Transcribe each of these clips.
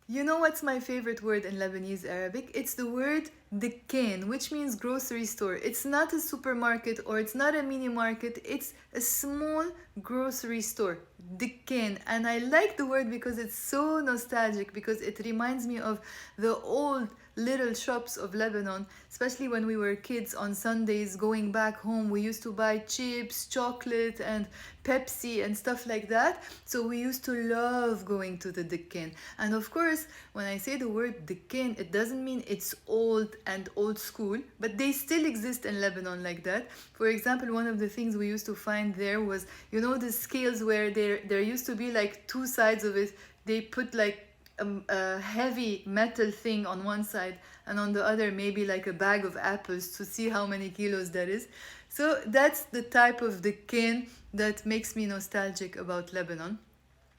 You know what's my favorite word in Lebanese Arabic? It's the word dikkan, which means grocery store. It's not a supermarket or it's not a mini market, it's a small grocery store. Dikkan. And I like the word because it's so nostalgic, because it reminds me of the old little shops of Lebanon, especially when we were kids on Sundays going back home. We used to buy chips, chocolate, and Pepsi and stuff like that. So we used to love going to the Dikkan. And of course, when I say the word Dikkan, it doesn't mean it's old and old school, but they still exist in Lebanon like that. For example, one of the things we used to find there was, the scales where there used to be like two sides of it. They put like a heavy metal thing on one side, and on the other maybe like a bag of apples to see how many kilos that is. So that's the type of dikkan that makes me nostalgic about Lebanon.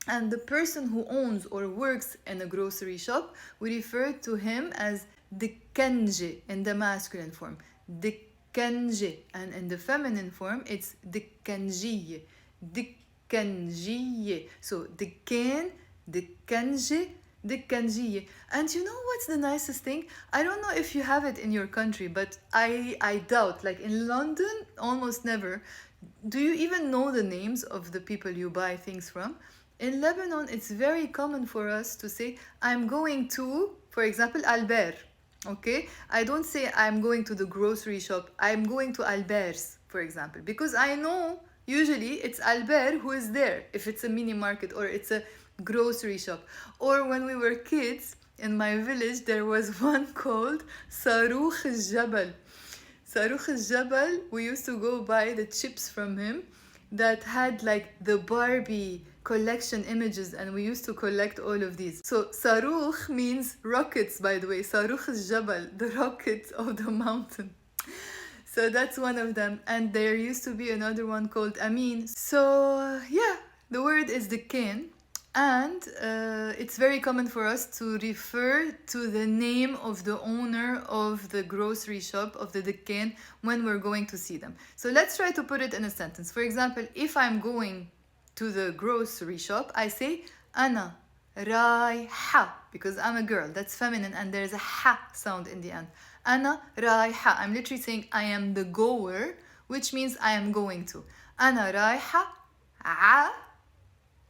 And the person who owns or works in a grocery shop, we refer to him as dikkanji in the masculine form. Dikkanji. And in the feminine form, it's dikkanjiye. Dikkanjiye. So dikkan, dikkanji, dikkanjiye. And you know what's the nicest thing? I don't know if you have it in your country, but I doubt. Like in London, almost never. Do you even know the names of the people you buy things from? In Lebanon, it's very common for us to say, I'm going to, for example, Albert. Okay? I don't say I'm going to the grocery shop. I'm going to Albert's, for example, because I know usually it's Albert who is there if it's a mini market or it's a grocery shop. Or when we were kids in my village, there was one called Saruch al-Jabal. Saruch al-Jabal, we used to go buy the chips from him that had like the Barbie collection images, and we used to collect all of these. So Saruch means rockets, by the way. Saruch al-Jabal, the rockets of the mountain. So that's one of them. And there used to be another one called Amin. So yeah, the word is the kin. And it's very common for us to refer to the name of the owner of the grocery shop, of the dukkan, when we're going to see them. So let's try to put it in a sentence. For example, if I'm going to the grocery shop, I say أنا رايحة, because I'm a girl. That's feminine and there's a ha sound in the end. أنا رايحة. I'm literally saying I am the goer, which means I am going to. أنا رايحة ع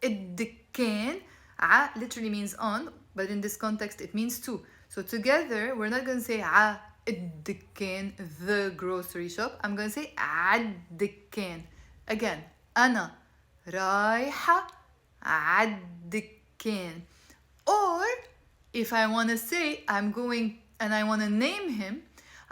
الدكان. ع literally means on, but in this context it means to. So together, we're not going to say ع الدكان, the grocery shop. I'm going to say الدكان. Again, أنا رايحة الدكان. Or if I want to say I'm going and I want to name him,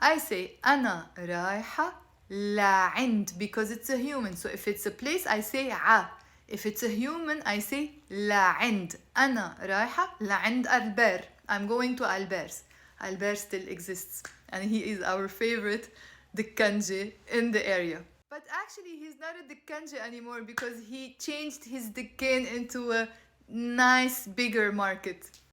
I say أنا رايحة لعند, because it's a human. So if it's a place, I say ع. If it's a human, I say لعند. أنا رايحة لعند ألبير. I'm going to Albert's. Albert still exists, and he is our favorite dikkanji in the area. But actually, he's not a dikkanji anymore because he changed his dikkan into a nice, bigger market.